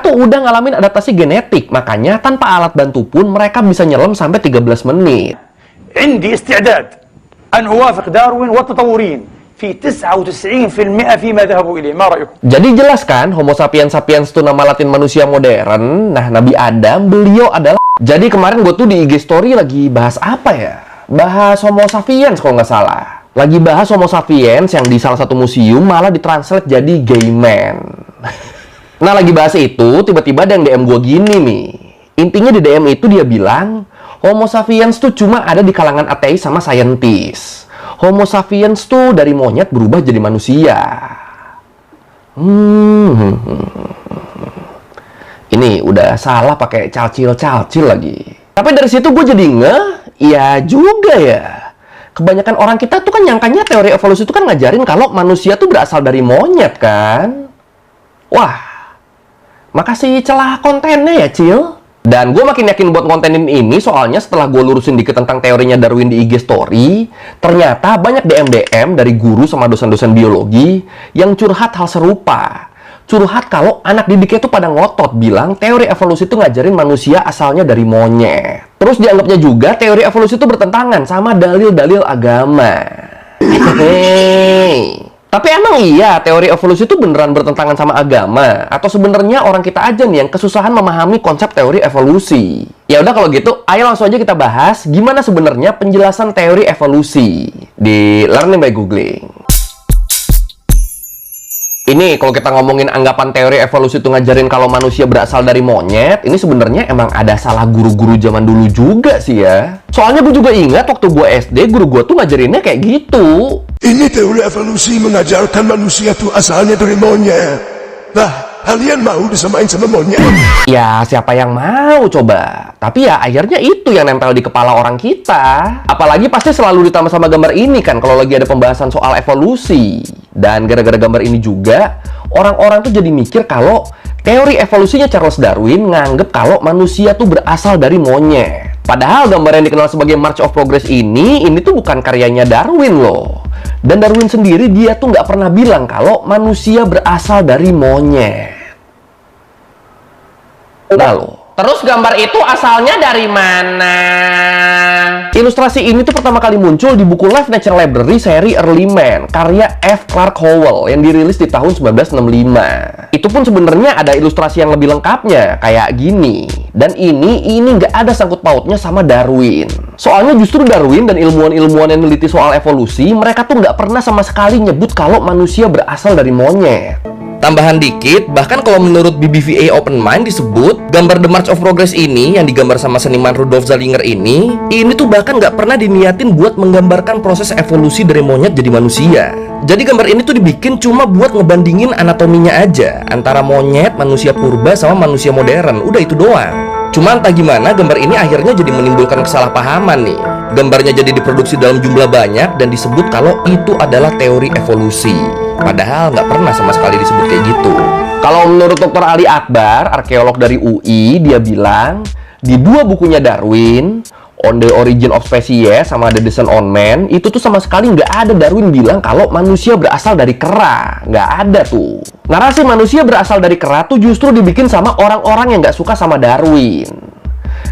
Mereka tuh udah ngalamin adaptasi genetik, makanya tanpa alat bantu pun mereka bisa nyelam sampai 13 menit. عندي استعداد أن أوافق داروين والتطوريين في 99% فيما ذهبوا إليه. ما رأيكم؟ Jadi jelas kan, Homo sapiens sapiens itu nama latin manusia modern. Nah, Nabi Adam, beliau adalah... Jadi kemarin gue tuh di IG story lagi bahas apa ya? Bahas Homo sapiens kalau nggak salah. Lagi bahas Homo sapiens yang di salah satu museum malah ditranslate jadi gay man. Nah, lagi bahas itu, tiba-tiba ada yang DM gue gini nih. Intinya di DM itu dia bilang, Homo sapiens tuh cuma ada di kalangan ateis sama saintis. Homo sapiens tuh dari monyet berubah jadi manusia. Ini udah salah pakai calcil-calcil lagi. Tapi dari situ gue jadi iya juga ya. Kebanyakan orang kita tuh kan nyangkanya teori evolusi itu kan ngajarin kalau manusia tuh berasal dari monyet kan. Wah, makasih celah kontennya ya, Cil. Dan gue makin yakin buat kontenin ini soalnya setelah gue lurusin dikit tentang teorinya Darwin di IG Story, ternyata banyak DM-DM dari guru sama dosen-dosen biologi yang curhat hal serupa. Curhat kalau anak didiknya tuh pada ngotot bilang teori evolusi itu ngajarin manusia asalnya dari monyet. Terus dianggapnya juga teori evolusi itu bertentangan sama dalil-dalil agama. Tapi emang iya teori evolusi itu beneran bertentangan sama agama? Atau sebenarnya orang kita aja nih yang kesusahan memahami konsep teori evolusi? Ya udah kalau gitu, ayo langsung aja kita bahas gimana sebenarnya penjelasan teori evolusi di Learning by Googling. Ini kalau kita ngomongin anggapan teori evolusi itu ngajarin kalau manusia berasal dari monyet, ini sebenarnya emang ada salah guru-guru zaman dulu juga sih ya. Soalnya gue juga ingat waktu gue SD, guru gue tuh ngajarinnya kayak gitu. Ini teori evolusi mengajarkan manusia tuh asalnya dari monyet. Nah, kalian mau disamain sama monyet? Ya, siapa yang mau coba? Tapi ya akhirnya itu yang nempel di kepala orang kita. Apalagi pasti selalu ditambah sama gambar ini kan kalau lagi ada pembahasan soal evolusi. Dan gara-gara gambar ini juga, orang-orang tuh jadi mikir kalau teori evolusinya Charles Darwin nganggep kalau manusia tuh berasal dari monyet. Padahal gambar yang dikenal sebagai March of Progress ini tuh bukan karyanya Darwin loh. Dan Darwin sendiri dia tuh nggak pernah bilang kalau manusia berasal dari monyet. Nah loh. Terus gambar itu asalnya dari mana? Ilustrasi ini tuh pertama kali muncul di buku Life Nature Library seri Early Man, karya F. Clark Howell yang dirilis di tahun 1965. Itu pun sebenarnya ada ilustrasi yang lebih lengkapnya, kayak gini. Dan ini nggak ada sangkut pautnya sama Darwin. Soalnya justru Darwin dan ilmuwan-ilmuwan yang neliti soal evolusi, mereka tuh nggak pernah sama sekali nyebut kalau manusia berasal dari monyet. Tambahan dikit, bahkan kalau menurut BBVA Open Mind disebut, gambar The March of Progress ini yang digambar sama seniman Rudolf Zallinger ini tuh bahkan nggak pernah diniatin buat menggambarkan proses evolusi dari monyet jadi manusia. Jadi gambar ini tuh dibikin cuma buat ngebandingin anatominya aja antara monyet, manusia purba sama manusia modern. Udah itu doang. Cuma entah gimana gambar ini akhirnya jadi menimbulkan kesalahpahaman nih. Gambarnya jadi diproduksi dalam jumlah banyak dan disebut kalau itu adalah teori evolusi. Padahal nggak pernah sama sekali disebut kayak gitu. Kalau menurut Dr. Ali Akbar, arkeolog dari UI, dia bilang di dua bukunya Darwin, On the Origin of Species sama The Descent on Man, itu tuh sama sekali nggak ada Darwin bilang kalau manusia berasal dari kera. Nggak ada tuh. Narasi manusia berasal dari kera tuh justru dibikin sama orang-orang yang nggak suka sama Darwin.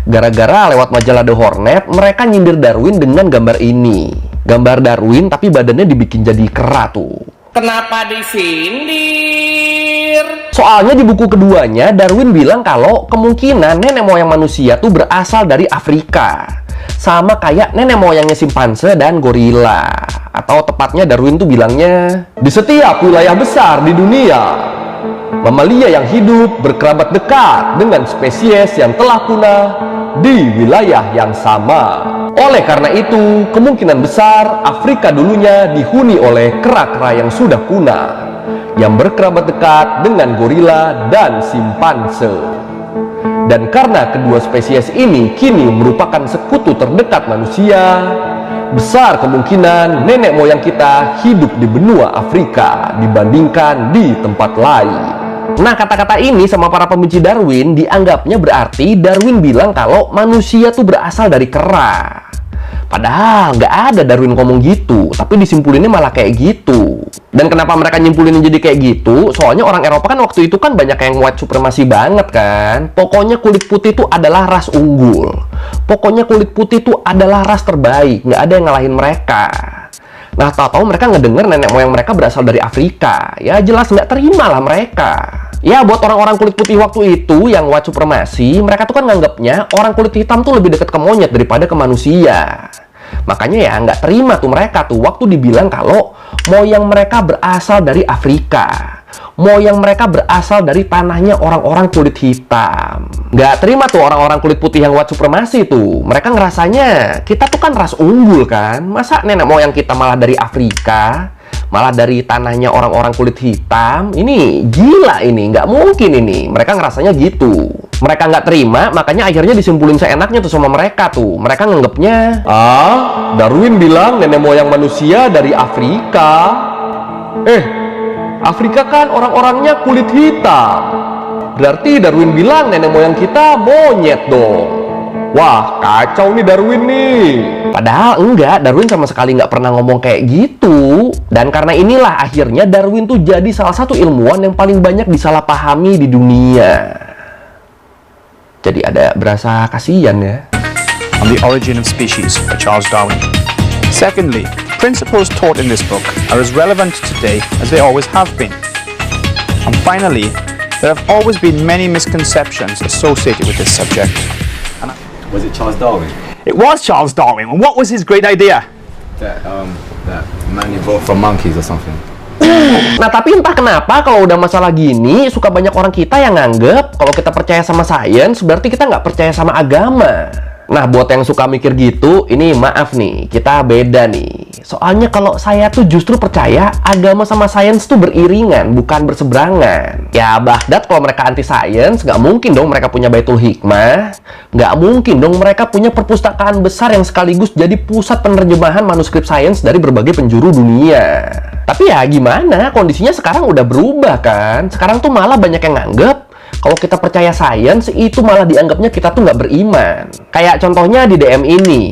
Gara-gara lewat majalah The Hornet, mereka nyindir Darwin dengan gambar ini. Gambar Darwin tapi badannya dibikin jadi kera tuh. Kenapa disindir? Soalnya di buku keduanya, Darwin bilang kalau kemungkinan nenek moyang manusia tuh berasal dari Afrika. Sama kayak nenek moyangnya simpanse dan gorila. Atau tepatnya Darwin tuh bilangnya, di setiap wilayah besar di dunia, mamalia yang hidup berkerabat dekat dengan spesies yang telah punah di wilayah yang sama. Oleh karena itu, kemungkinan besar Afrika dulunya dihuni oleh kera-kera yang sudah punah, yang berkerabat dekat dengan gorila dan simpanse. Dan karena kedua spesies ini kini merupakan sekutu terdekat manusia, besar kemungkinan nenek moyang kita hidup di benua Afrika dibandingkan di tempat lain. Nah, kata-kata ini sama para pembenci Darwin dianggapnya berarti Darwin bilang kalau manusia tuh berasal dari kera. Padahal nggak ada Darwin ngomong gitu, tapi disimpulinnya malah kayak gitu. Dan kenapa mereka nyimpulinnya jadi kayak gitu? Soalnya orang Eropa kan waktu itu kan banyak yang white supremacy banget kan. Pokoknya kulit putih itu adalah ras unggul. Pokoknya kulit putih itu adalah ras terbaik, nggak ada yang ngalahin mereka. Nah, tahu-tahu mereka ngedenger nenek moyang mereka berasal dari Afrika. Ya jelas nggak terima lah mereka. Ya, buat orang-orang kulit putih waktu itu yang white supremacy, mereka tuh kan nganggapnya orang kulit hitam tuh lebih dekat ke monyet daripada ke manusia. Makanya ya nggak terima tuh mereka tuh waktu dibilang kalau moyang mereka berasal dari Afrika. Moyang mereka berasal dari tanahnya orang-orang kulit hitam. Nggak terima tuh orang-orang kulit putih yang white supremacy tuh. Mereka ngerasanya kita tuh kan ras unggul kan. Masa nenek moyang kita malah dari Afrika? Malah dari tanahnya orang-orang kulit hitam. Ini gila ini, nggak mungkin ini. Mereka ngerasanya gitu. Mereka nggak terima, makanya akhirnya disimpulin seenaknya tuh sama mereka tuh. Mereka nganggepnya, Darwin bilang nenek moyang manusia dari Afrika. Afrika kan orang-orangnya kulit hitam. Berarti Darwin bilang nenek moyang kita monyet dong. Wah, kacau nih Darwin nih. Padahal enggak, Darwin sama sekali nggak pernah ngomong kayak gitu. Dan karena inilah akhirnya Darwin tuh jadi salah satu ilmuwan yang paling banyak disalahpahami di dunia. Jadi ada berasa kasihan ya. On the Origin of Species by Charles Darwin. Secondly, principles taught in this book are as relevant today as they always have been. And finally, there have always been many misconceptions associated with this subject. Was it Charles Darwin? It was Charles Darwin, and what was his great idea? That man evolved from monkeys or something. Nah, tapi entah kenapa kalau udah masalah gini, suka banyak orang kita yang nganggep kalau kita percaya sama sains, berarti kita nggak percaya sama agama. Nah, buat yang suka mikir gitu, ini maaf nih, kita beda nih. Soalnya kalau saya tuh justru percaya agama sama sains tuh beriringan, bukan berseberangan. Ya, Baghdad kalau mereka anti sains, nggak mungkin dong mereka punya Baitul Hikmah. Nggak mungkin dong mereka punya perpustakaan besar yang sekaligus jadi pusat penerjemahan manuskrip sains dari berbagai penjuru dunia. Tapi ya gimana, kondisinya sekarang udah berubah kan. Sekarang tuh malah banyak yang nganggep kalau kita percaya sains, itu malah dianggapnya kita tuh nggak beriman. Kayak contohnya di DM ini.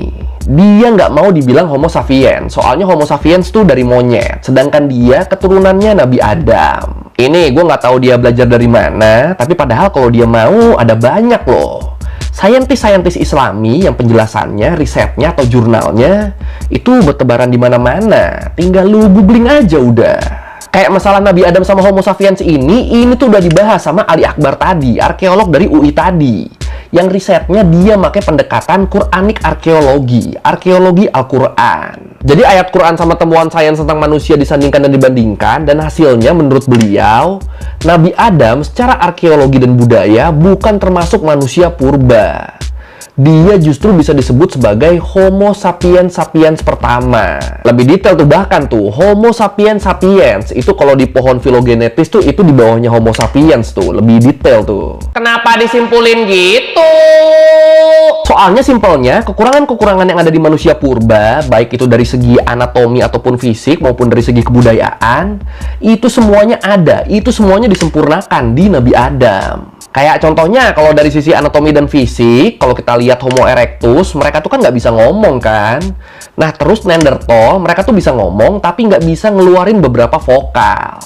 Dia nggak mau dibilang Homo sapiens. Soalnya Homo sapiens tuh dari monyet. Sedangkan dia keturunannya Nabi Adam. Ini gue nggak tahu dia belajar dari mana. Tapi padahal kalau dia mau, ada banyak loh. Saintis-saintis Islami yang penjelasannya, risetnya, atau jurnalnya itu bertebaran di mana-mana. Tinggal lu googling aja udah. Kayak masalah Nabi Adam sama Homo sapiens ini tuh udah dibahas sama Ali Akbar tadi, arkeolog dari UI tadi. Yang risetnya dia pakai pendekatan Quranik arkeologi, arkeologi Al-Quran. Jadi ayat Quran sama temuan sains tentang manusia disandingkan dan dibandingkan, dan hasilnya menurut beliau, Nabi Adam secara arkeologi dan budaya bukan termasuk manusia purba. Dia justru bisa disebut sebagai Homo sapiens sapiens pertama. Lebih detail tuh bahkan tuh, Homo sapiens sapiens itu kalau di pohon filogenetis tuh itu di bawahnya Homo sapiens tuh, lebih detail tuh. Kenapa disimpulin gitu? Soalnya simpelnya, kekurangan-kekurangan yang ada di manusia purba, baik itu dari segi anatomi ataupun fisik maupun dari segi kebudayaan, itu semuanya ada, itu semuanya disempurnakan di Nabi Adam. Kayak contohnya, kalau dari sisi anatomi dan fisik, kalau kita lihat Homo erectus, mereka tuh kan nggak bisa ngomong kan? Nah, terus Neanderthal, mereka tuh bisa ngomong, tapi nggak bisa ngeluarin beberapa vokal.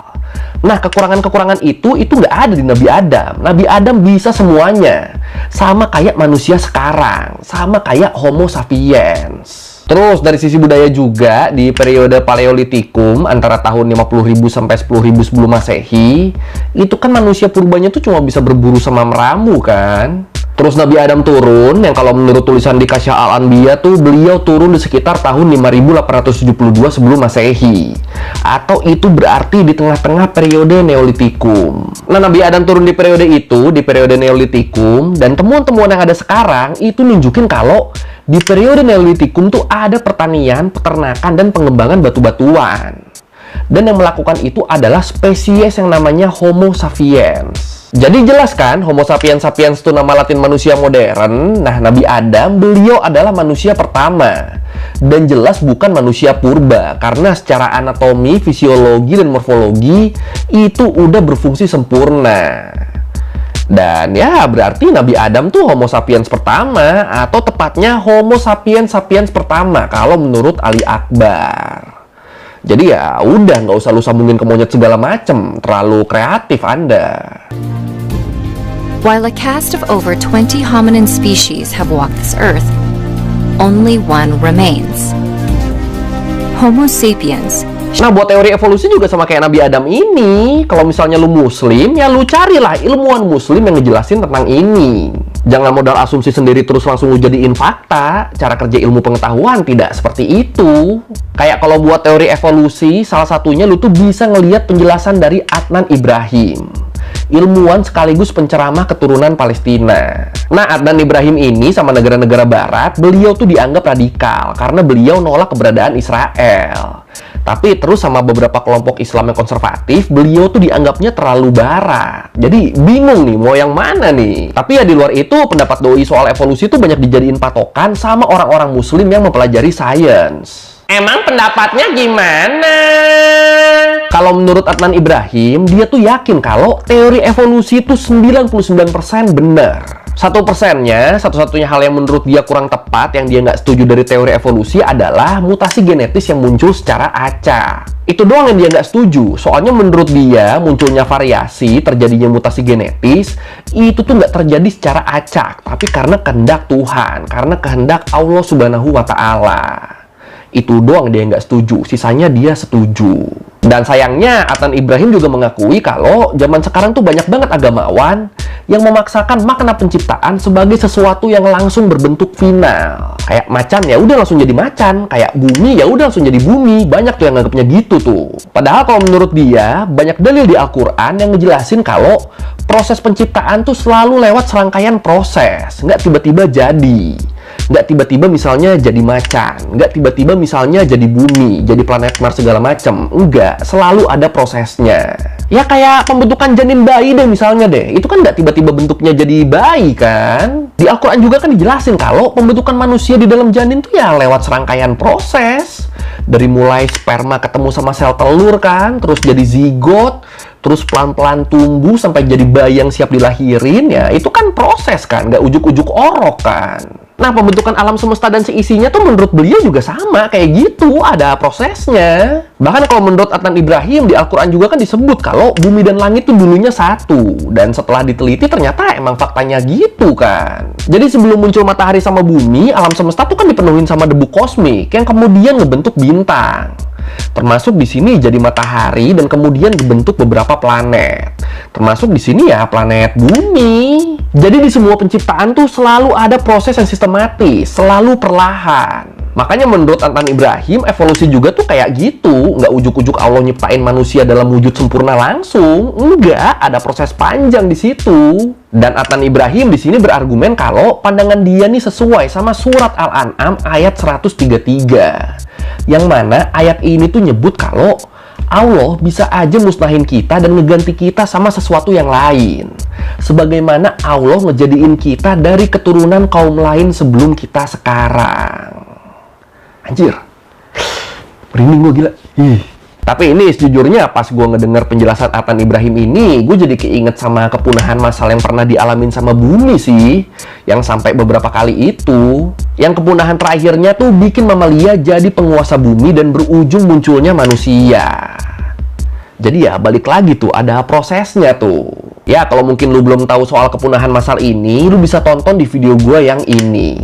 Nah, kekurangan-kekurangan itu nggak ada di Nabi Adam. Nabi Adam bisa semuanya. Sama kayak manusia sekarang, sama kayak Homo sapiens. Terus dari sisi budaya juga, di periode Paleolitikum antara tahun 50.000 sampai 10.000 sebelum Masehi, itu kan manusia purbanya tuh cuma bisa berburu sama meramu kan. Terus Nabi Adam turun, yang kalau menurut tulisan di Kasyaf Al-Anbiya tuh beliau turun di sekitar tahun 5872 sebelum Masehi. Atau itu berarti di tengah-tengah periode Neolitikum. Nah, Nabi Adam turun di periode itu, di periode Neolitikum, dan temuan-temuan yang ada sekarang itu nunjukin kalau di periode Neolitikum tuh ada pertanian, peternakan, dan pengembangan batu-batuan. Dan yang melakukan itu adalah spesies yang namanya Homo sapiens. Jadi jelas kan, Homo sapiens sapiens itu nama Latin manusia modern. Nah, Nabi Adam, beliau adalah manusia pertama. Dan jelas bukan manusia purba, karena secara anatomi, fisiologi, dan morfologi itu udah berfungsi sempurna. Dan ya berarti Nabi Adam tuh Homo sapiens pertama, atau tepatnya Homo sapiens sapiens pertama kalau menurut Ali Akbar. Jadi ya udah, nggak usah lu sambungin ke monyet segala macem, terlalu kreatif Anda. While a cast of over 20 hominin species have walked this earth, only one remains. Homo sapiens. Nah, buat teori evolusi juga sama kayak Nabi Adam ini. Kalau misalnya lu muslim, ya lu carilah ilmuwan muslim yang ngejelasin tentang ini. Jangan modal asumsi sendiri terus langsung lu jadiin fakta. Cara kerja ilmu pengetahuan tidak seperti itu. Kayak kalau buat teori evolusi, salah satunya lu tuh bisa ngelihat penjelasan dari Adnan Ibrahim, ilmuwan sekaligus penceramah keturunan Palestina. Nah, Adnan Ibrahim ini sama negara-negara barat, beliau tuh dianggap radikal karena beliau nolak keberadaan Israel. Tapi terus sama beberapa kelompok Islam yang konservatif, beliau tuh dianggapnya terlalu barat. Jadi bingung nih, mau yang mana nih? Tapi ya di luar itu, pendapat doi soal evolusi tuh banyak dijadiin patokan sama orang-orang muslim yang mempelajari sains. Emang pendapatnya gimana? Kalau menurut Adnan Ibrahim, dia tuh yakin kalau teori evolusi itu 99% benar. 1%-nya, satu-satunya hal yang menurut dia kurang tepat, yang dia nggak setuju dari teori evolusi adalah mutasi genetis yang muncul secara acak. Itu doang yang dia nggak setuju. Soalnya menurut dia, munculnya variasi, terjadinya mutasi genetis, itu tuh nggak terjadi secara acak, tapi karena kehendak Tuhan, karena kehendak Allah Subhanahu wa Ta'ala. Itu doang dia nggak setuju, sisanya dia setuju. Dan sayangnya, Adnan Ibrahim juga mengakui kalau zaman sekarang tuh banyak banget agamawan yang memaksakan makna penciptaan sebagai sesuatu yang langsung berbentuk final. Kayak macan ya udah langsung jadi macan, kayak bumi ya udah langsung jadi bumi. Banyak tuh yang nganggapnya gitu tuh. Padahal kalau menurut dia, banyak dalil di Al-Quran yang ngejelasin kalau proses penciptaan tuh selalu lewat serangkaian proses, nggak tiba-tiba jadi. Nggak tiba-tiba misalnya jadi macan, nggak tiba-tiba misalnya jadi bumi, jadi planet Mars segala macam. Enggak, selalu ada prosesnya. Ya kayak pembentukan janin bayi deh misalnya deh, itu kan nggak tiba-tiba bentuknya jadi bayi kan. Di Al-Quran juga kan dijelasin kalau pembentukan manusia di dalam janin tuh ya lewat serangkaian proses. Dari mulai sperma ketemu sama sel telur kan, terus jadi zigot, terus pelan-pelan tumbuh sampai jadi bayi yang siap dilahirin, ya itu kan proses kan, nggak ujuk-ujuk orok kan. Nah, pembentukan alam semesta dan seisinya tuh menurut beliau juga sama, kayak gitu, ada prosesnya. Bahkan kalau menurut Adnan Ibrahim, di Al-Quran juga kan disebut kalau bumi dan langit tuh dulunya satu. Dan setelah diteliti ternyata emang faktanya gitu kan. Jadi sebelum muncul matahari sama bumi, alam semesta tuh kan dipenuhin sama debu kosmik yang kemudian ngebentuk bintang. Termasuk di sini jadi matahari dan kemudian dibentuk beberapa planet. Termasuk di sini ya planet bumi. Jadi di semua penciptaan tuh selalu ada proses yang sistematis, selalu perlahan. Makanya menurut Adnan Ibrahim, evolusi juga tuh kayak gitu. Nggak ujuk-ujuk Allah nyiptain manusia dalam wujud sempurna langsung. Enggak, ada proses panjang di situ. Dan Adnan Ibrahim di sini berargumen kalau pandangan dia nih sesuai sama surat Al-An'am ayat 133. Yang mana ayat ini tuh nyebut kalau Allah bisa aja musnahin kita dan ngeganti kita sama sesuatu yang lain. Sebagaimana Allah ngejadiin kita dari keturunan kaum lain sebelum kita sekarang. Anjir, merinding gue gila. Tapi ini sejujurnya pas gue ngedengar penjelasan Adnan Ibrahim ini, gue jadi keinget sama kepunahan massal yang pernah dialamin sama bumi sih. Yang sampai beberapa kali itu. Yang kepunahan terakhirnya tuh bikin mamalia jadi penguasa bumi dan berujung munculnya manusia. Jadi ya balik lagi tuh, ada prosesnya tuh. Ya kalau mungkin lu belum tahu soal kepunahan massal ini, lu bisa tonton di video gue yang ini.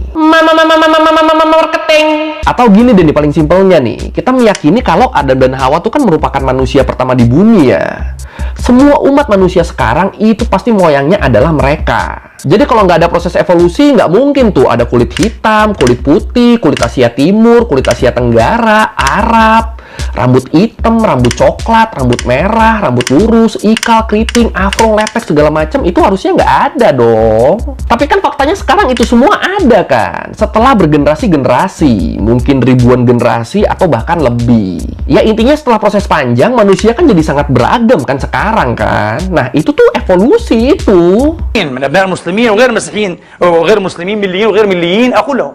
Marketing. Atau gini deh nih, paling simpelnya nih, kita meyakini kalau Adam dan Hawa tuh kan merupakan manusia pertama di bumi ya. Semua umat manusia sekarang itu pasti moyangnya adalah mereka. Jadi kalau nggak ada proses evolusi, nggak mungkin tuh ada kulit hitam, kulit putih, kulit Asia Timur, kulit Asia Tenggara, Arab, rambut hitam, rambut coklat, rambut merah, rambut lurus, ikal, keriting, afro, lepek, segala macam. Itu harusnya nggak ada dong. Tapi kan faktanya sekarang itu semua ada kan. Setelah bergenerasi-generasi, mungkin ribuan generasi atau bahkan lebih. Ya intinya setelah proses panjang, manusia kan jadi sangat beragam kan sekarang kan. Nah itu tuh evolusi itu. من أبناء المسلمين وغير مسيحيين وغير مسلمين مليين وغير مليين أقول لهم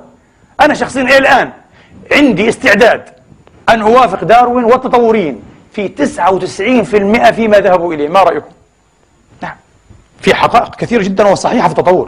أنا شخصيا الآن عندي استعداد أن أوافق داروين والتطوريين في 99% فيما ذهبوا إليه. ما رأيكم؟ نعم في حقائق كثيرة جدا وصحيحة في التطور،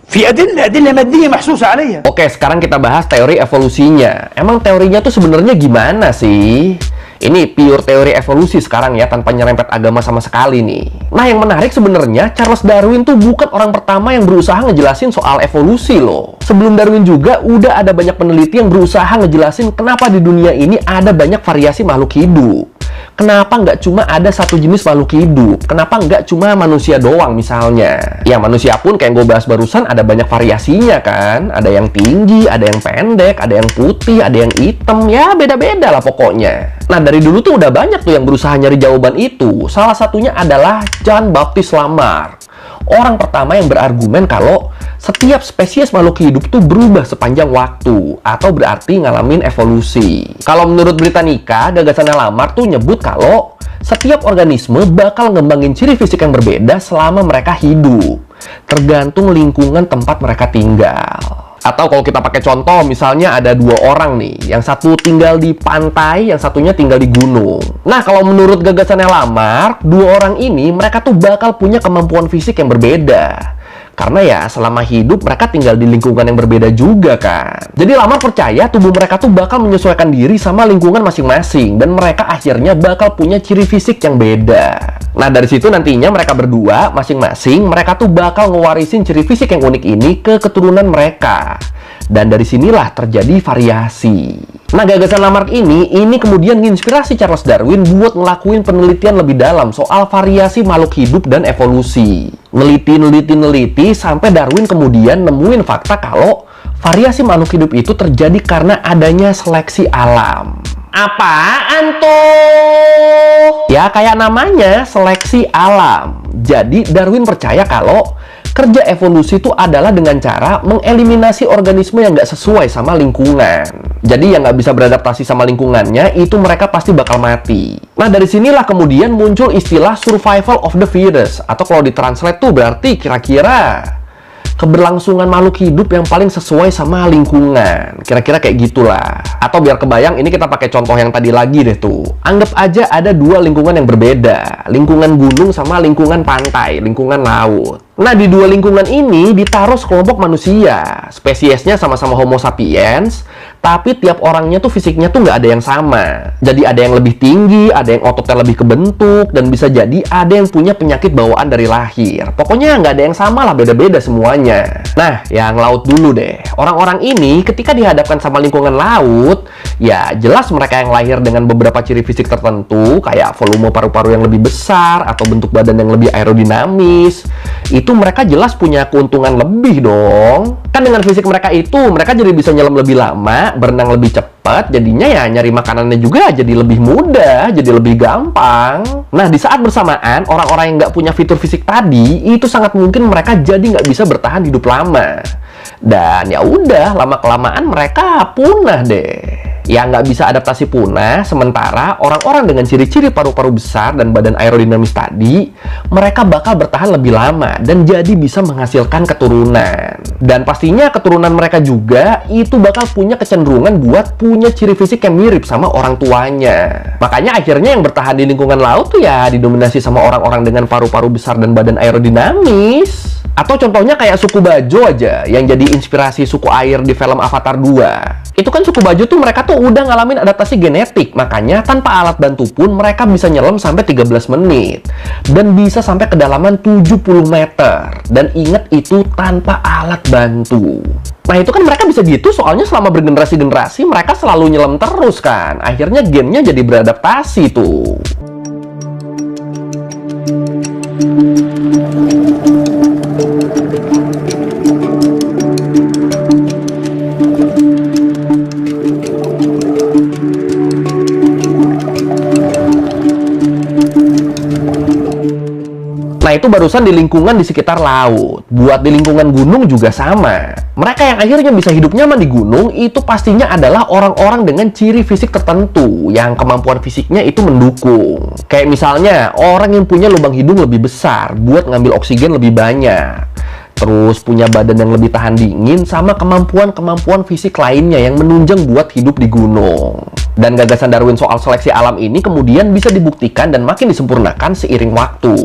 في أدلة مادية محسوسة عليها. Oke, sekarang kita bahas teori evolusinya. Emang teorinya tuh sebenarnya gimana sih? Ini pure teori evolusi sekarang ya, tanpa nyerempet agama sama sekali nih. Nah, yang menarik sebenarnya Charles Darwin tuh bukan orang pertama yang berusaha ngejelasin soal evolusi loh. Sebelum Darwin juga udah ada banyak peneliti yang berusaha ngejelasin kenapa di dunia ini ada banyak variasi makhluk hidup. Kenapa nggak cuma ada satu jenis makhluk hidup? Kenapa nggak cuma manusia doang misalnya? Ya, manusia pun kayak gue bahas barusan ada banyak variasinya kan? Ada yang tinggi, ada yang pendek, ada yang putih, ada yang hitam. Ya, beda-beda lah pokoknya. Nah, dari dulu tuh udah banyak tuh yang berusaha nyari jawaban itu. Salah satunya adalah Jean Baptiste Lamarck. Orang pertama yang berargumen kalau setiap spesies makhluk hidup tuh berubah sepanjang waktu, atau berarti ngalamin evolusi. Kalau menurut Britannica, gagasannya Lamarck tuh nyebut kalau setiap organisme bakal ngembangin ciri fisik yang berbeda selama mereka hidup, tergantung lingkungan tempat mereka tinggal. Atau kalau kita pakai contoh, misalnya ada dua orang nih, yang satu tinggal di pantai, yang satunya tinggal di gunung. Nah, kalau menurut gagasannya Lamarck, dua orang ini mereka tuh bakal punya kemampuan fisik yang berbeda. Karena ya selama hidup mereka tinggal di lingkungan yang berbeda juga kan. Jadi Lamarck percaya tubuh mereka tuh bakal menyesuaikan diri sama lingkungan masing-masing, dan mereka akhirnya bakal punya ciri fisik yang beda. Nah, dari situ nantinya mereka berdua masing-masing mereka tuh bakal ngewarisin ciri fisik yang unik ini ke keturunan mereka. Dan dari sinilah terjadi variasi. Nah, gagasan Lamarck ini kemudian menginspirasi Charles Darwin buat ngelakuin penelitian lebih dalam soal variasi makhluk hidup dan evolusi. Neliti sampai Darwin kemudian nemuin fakta kalau variasi makhluk hidup itu terjadi karena adanya seleksi alam. Apaan tuh? Ya kayak namanya, seleksi alam. Jadi Darwin percaya kalau kerja evolusi itu adalah dengan cara mengeliminasi organisme yang nggak sesuai sama lingkungan. Jadi yang nggak bisa beradaptasi sama lingkungannya, itu mereka pasti bakal mati. Nah, dari sinilah kemudian muncul istilah survival of the fittest. Atau kalau ditranslate tuh berarti kira-kira keberlangsungan makhluk hidup yang paling sesuai sama lingkungan. Kira-kira kayak gitulah. Atau biar kebayang, ini kita pakai contoh yang tadi lagi deh tuh. Anggap aja ada dua lingkungan yang berbeda. Lingkungan gunung sama lingkungan pantai, lingkungan laut. Nah, di dua lingkungan ini ditaruh sekelompok manusia. Spesiesnya sama-sama Homo sapiens, tapi tiap orangnya tuh fisiknya tuh nggak ada yang sama. Jadi ada yang lebih tinggi, ada yang ototnya lebih kebentuk, dan bisa jadi ada yang punya penyakit bawaan dari lahir. Pokoknya nggak ada yang sama lah, beda-beda semuanya. Nah, yang laut dulu deh. Orang-orang ini ketika dihadapkan sama lingkungan laut, ya jelas mereka yang lahir dengan beberapa ciri fisik tertentu, kayak volume paru-paru yang lebih besar, atau bentuk badan yang lebih aerodinamis. Itu mereka jelas punya keuntungan lebih dong. Kan dengan fisik mereka itu, mereka jadi bisa nyelam lebih lama, berenang lebih cepat, jadinya ya nyari makanannya juga jadi lebih mudah, jadi lebih gampang. Nah, di saat bersamaan, orang-orang yang nggak punya fitur fisik tadi, itu sangat mungkin mereka jadi nggak bisa bertahan hidup lama. Dan ya udah, lama-kelamaan mereka punah deh. Yang nggak bisa adaptasi punah, sementara orang-orang dengan ciri-ciri paru-paru besar dan badan aerodinamis tadi, mereka bakal bertahan lebih lama dan jadi bisa menghasilkan keturunan. Dan pastinya keturunan mereka juga itu bakal punya kecenderungan buat punya ciri fisik yang mirip sama orang tuanya. Makanya akhirnya yang bertahan di lingkungan laut tuh ya didominasi sama orang-orang dengan paru-paru besar dan badan aerodinamis. Atau contohnya kayak suku Bajo aja, yang jadi inspirasi suku air di film Avatar 2. Itu kan suku Bajo tuh mereka tuh udah ngalamin adaptasi genetik, makanya tanpa alat bantu pun mereka bisa nyelam sampai 13 menit. Dan bisa sampai kedalaman 70 meter. Dan ingat itu tanpa alat bantu. Nah, itu kan mereka bisa gitu soalnya selama bergenerasi-generasi mereka selalu nyelam terus kan. Akhirnya gennya jadi beradaptasi tuh. Nah, itu barusan di lingkungan di sekitar laut. Buat di lingkungan gunung juga sama. Mereka yang akhirnya bisa hidup nyaman di gunung itu pastinya adalah orang-orang dengan ciri fisik tertentu yang kemampuan fisiknya itu mendukung. Kayak misalnya orang yang punya lubang hidung lebih besar buat ngambil oksigen lebih banyak. Terus punya badan yang lebih tahan dingin sama kemampuan-kemampuan fisik lainnya yang menunjang buat hidup di gunung. Dan gagasan Darwin soal seleksi alam ini kemudian bisa dibuktikan dan makin disempurnakan seiring waktu.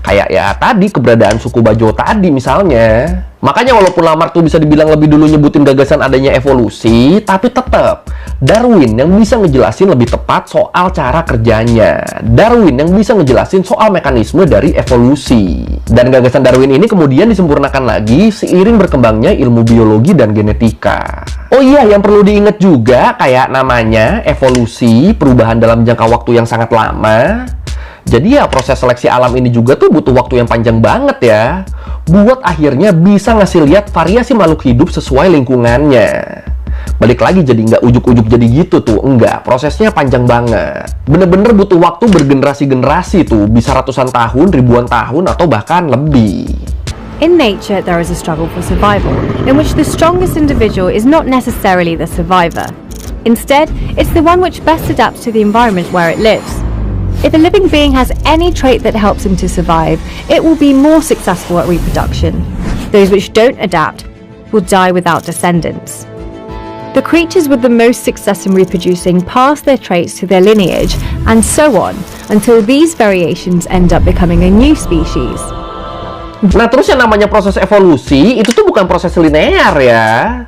Kayak ya tadi keberadaan suku Bajo tadi misalnya. Makanya walaupun Lamarck tuh bisa dibilang lebih dulu nyebutin gagasan adanya evolusi, tapi tetap Darwin yang bisa ngejelasin lebih tepat soal cara kerjanya. Darwin yang bisa ngejelasin soal mekanisme dari evolusi. Dan gagasan Darwin ini kemudian disempurnakan lagi seiring berkembangnya ilmu biologi dan genetika. Oh iya, yang perlu diingat juga kayak namanya evolusi, perubahan dalam jangka waktu yang sangat lama. Jadi ya proses seleksi alam ini juga tuh butuh waktu yang panjang banget ya, buat akhirnya bisa ngasih lihat variasi makhluk hidup sesuai lingkungannya. Balik lagi jadi nggak ujuk-ujuk jadi gitu tuh, enggak, prosesnya panjang banget. Bener-bener butuh waktu bergenerasi-generasi tuh, bisa ratusan tahun, ribuan tahun, atau bahkan lebih. In nature, there is a struggle for survival, in which the strongest individual is not necessarily the survivor. Instead, it's the one which best adapts to the environment where it lives. If a living being has any trait that helps him to survive, it will be more successful at reproduction. Those which don't adapt will die without descendants. The creatures with the most success in reproducing pass their traits to their lineage, and so on, until these variations end up becoming a new species. Nah, terus yang namanya proses evolusi, itu tuh bukan proses linear ya.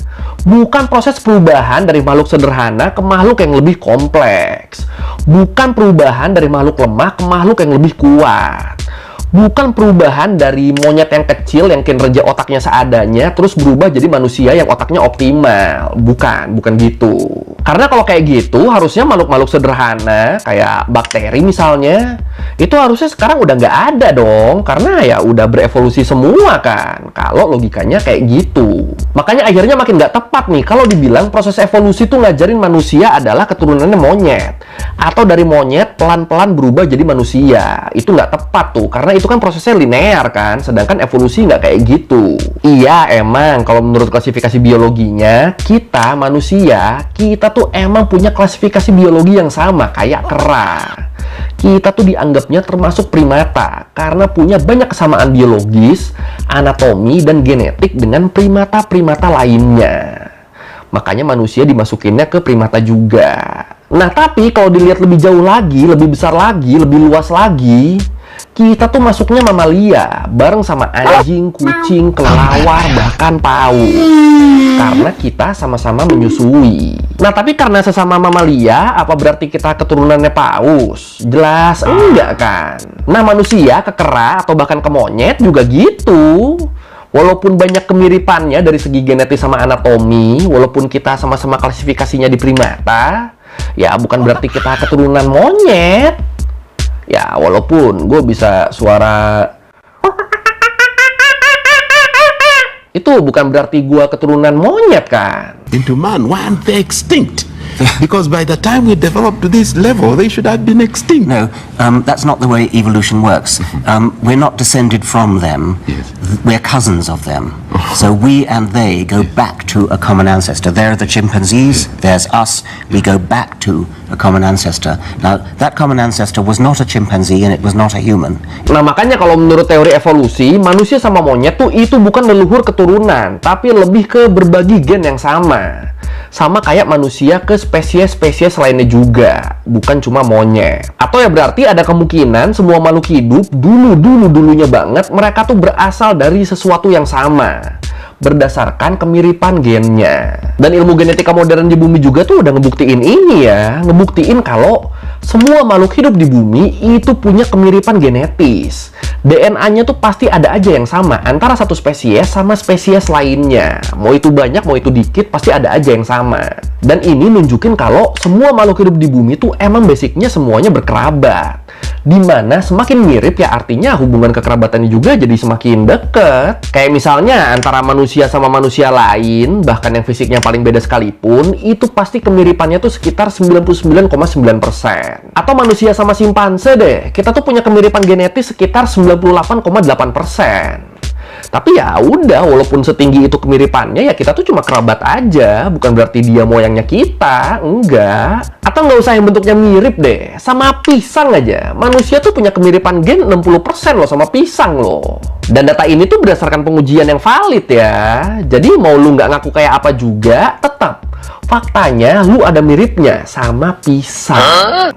Bukan proses perubahan dari makhluk sederhana ke makhluk yang lebih kompleks. Bukan perubahan dari makhluk lemah ke makhluk yang lebih kuat. Bukan perubahan dari monyet yang kecil yang kinerja otaknya seadanya terus berubah jadi manusia yang otaknya optimal. Bukan gitu. Karena kalau kayak gitu, harusnya makhluk-makhluk sederhana kayak bakteri misalnya, itu harusnya sekarang udah nggak ada dong, karena ya udah berevolusi semua kan, kalau logikanya kayak gitu. Makanya akhirnya makin nggak tepat nih kalau dibilang proses evolusi tuh ngajarin manusia adalah keturunannya monyet, atau dari monyet pelan-pelan berubah jadi manusia. Itu nggak tepat tuh, karena itu kan prosesnya linear kan, sedangkan evolusi nggak kayak gitu. Iya, emang kalau menurut klasifikasi biologinya, kita manusia, kita tuh emang punya klasifikasi biologi yang sama kayak kera. Kita tuh dianggapnya termasuk primata karena punya banyak kesamaan biologis, anatomi, dan genetik dengan primata-primata lainnya. Makanya manusia dimasukinnya ke primata juga. Nah, tapi kalau dilihat lebih jauh lagi, lebih besar lagi, lebih luas lagi, kita tuh masuknya mamalia, bareng sama anjing, kucing, kelelawar, bahkan paus. Karena kita sama-sama menyusui. Nah, tapi karena sesama mamalia, apa berarti kita keturunannya paus? Jelas enggak kan? Nah, manusia ke kera atau bahkan ke monyet juga gitu. Walaupun banyak kemiripannya dari segi genetis sama anatomi, walaupun kita sama-sama klasifikasinya di primata, ya bukan berarti kita keturunan monyet. Ya, walaupun gue bisa suara itu bukan berarti gue keturunan monyet kan. Into man, why aren't they extinct? Because by the time we developed to this level, they should have been extinct. No, that's not the way evolution works. We're not descended from them. Yes. We're cousins of them. So we and they go back to a common ancestor. They're the chimpanzees, there's us. We go back to a common ancestor. Now, that common ancestor was not a chimpanzee and it was not a human. Nah, makanya kalau menurut teori evolusi, manusia sama monyet tuh itu bukan leluhur keturunan, tapi lebih ke berbagi gen yang sama. Sama kayak manusia ke spesies-spesies lainnya juga, bukan cuma monyet. Atau ya berarti ada kemungkinan semua makhluk hidup dulunya banget mereka tuh berasal dari sesuatu yang sama, berdasarkan kemiripan gennya. Dan ilmu genetika modern di bumi juga tuh udah ngebuktiin ini ya, ngebuktiin kalau semua makhluk hidup di bumi itu punya kemiripan genetis. DNA-nya tuh pasti ada aja yang sama antara satu spesies sama spesies lainnya. Mau itu banyak, mau itu dikit, pasti ada aja yang sama. Dan ini nunjukin kalau semua makhluk hidup di bumi tuh emang basicnya semuanya berkerabat. Dimana semakin mirip ya artinya hubungan kekerabatannya juga jadi semakin deket. Kayak misalnya antara manusia sama manusia lain, bahkan yang fisiknya paling beda sekalipun, itu pasti kemiripannya tuh sekitar 99,9%. Atau manusia sama simpanse deh, kita tuh punya kemiripan genetis sekitar 98,8%. Tapi ya udah, walaupun setinggi itu kemiripannya, ya kita tuh cuma kerabat aja, bukan berarti dia moyangnya kita, enggak. Atau nggak usah yang bentuknya mirip deh, sama pisang aja. Manusia tuh punya kemiripan gen 60% loh sama pisang loh. Dan data ini tuh berdasarkan pengujian yang valid ya. Jadi mau lu nggak ngaku kayak apa juga, tetap Faktanya, lu ada miripnya sama pisang.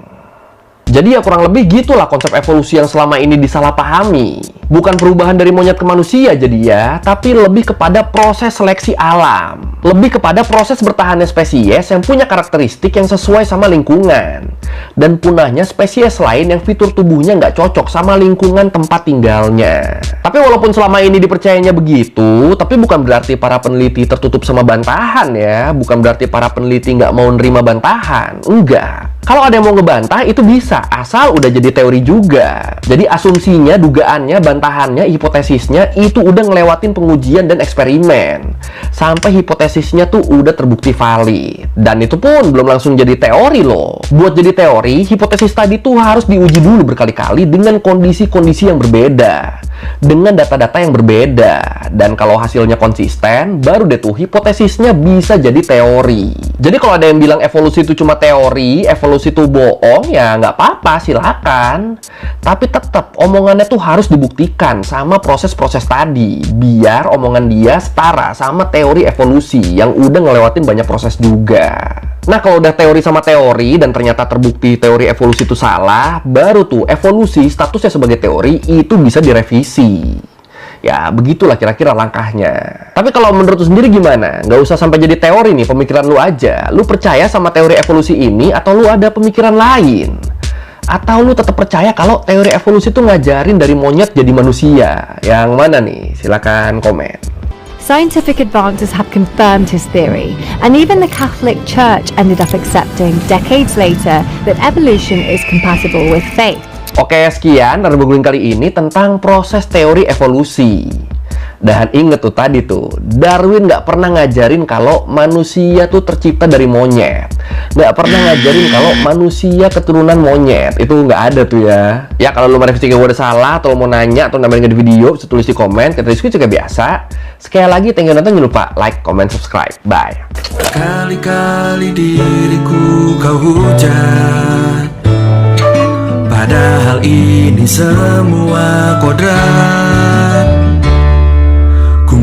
Jadi ya kurang lebih gitulah konsep evolusi yang selama ini disalahpahami. Bukan perubahan dari monyet ke manusia jadi ya, tapi lebih kepada proses seleksi alam. Lebih kepada proses bertahannya spesies yang punya karakteristik yang sesuai sama lingkungan. Dan punahnya spesies lain yang fitur tubuhnya nggak cocok sama lingkungan tempat tinggalnya. Tapi walaupun selama ini dipercayanya begitu, tapi bukan berarti para peneliti tertutup sama bantahan ya. Bukan berarti para peneliti nggak mau nerima bantahan. Enggak. Kalau ada yang mau ngebantah, itu bisa, asal udah jadi teori juga. Jadi asumsinya, dugaannya, bantahannya, hipotesisnya, itu udah ngelewatin pengujian dan eksperimen. Sampai hipotesisnya tuh udah terbukti valid. Dan itu pun belum langsung jadi teori loh. Buat jadi teori, hipotesis tadi tuh harus diuji dulu berkali-kali dengan kondisi-kondisi yang berbeda. Dengan data-data yang berbeda. Dan kalau hasilnya konsisten, baru deh tuh hipotesisnya bisa jadi teori. Jadi kalau ada yang bilang evolusi itu cuma teori, evolusi itu bohong, ya nggak apa-apa, silakan. Tapi tetap omongannya tuh harus dibuktikan sama proses-proses tadi, biar omongan dia setara sama teori evolusi yang udah ngelewatin banyak proses juga. Nah, kalau udah teori sama teori dan ternyata terbukti teori evolusi itu salah, baru tuh evolusi statusnya sebagai teori itu bisa direvisi. Ya, begitulah kira-kira langkahnya. Tapi kalau menurut lu sendiri gimana? Nggak usah sampai jadi teori nih, pemikiran lu aja. Lu percaya sama teori evolusi ini atau lu ada pemikiran lain? Atau lu tetap percaya kalau teori evolusi itu ngajarin dari monyet jadi manusia? Yang mana nih? Silakan komen. Scientific advances have confirmed his theory, and even the Catholic Church ended up accepting decades later that evolution is compatible with faith. Oke, sekian dari Googling kali ini tentang proses teori evolusi. Dan inget tuh tadi tuh, Darwin nggak pernah ngajarin kalau manusia tuh tercipta dari monyet. Nggak pernah ngajarin kalau manusia keturunan monyet. Itu nggak ada tuh ya. Ya kalau lu merevisi gue udah salah, atau mau nanya, atau nambahin di video, bisa tulis di komen. Kita diskusi juga biasa. Sekali lagi, thank you nonton, jangan lupa like, comment, subscribe. Bye. Kali-kali diriku kau hujat, padahal ini semua kodrat. Ku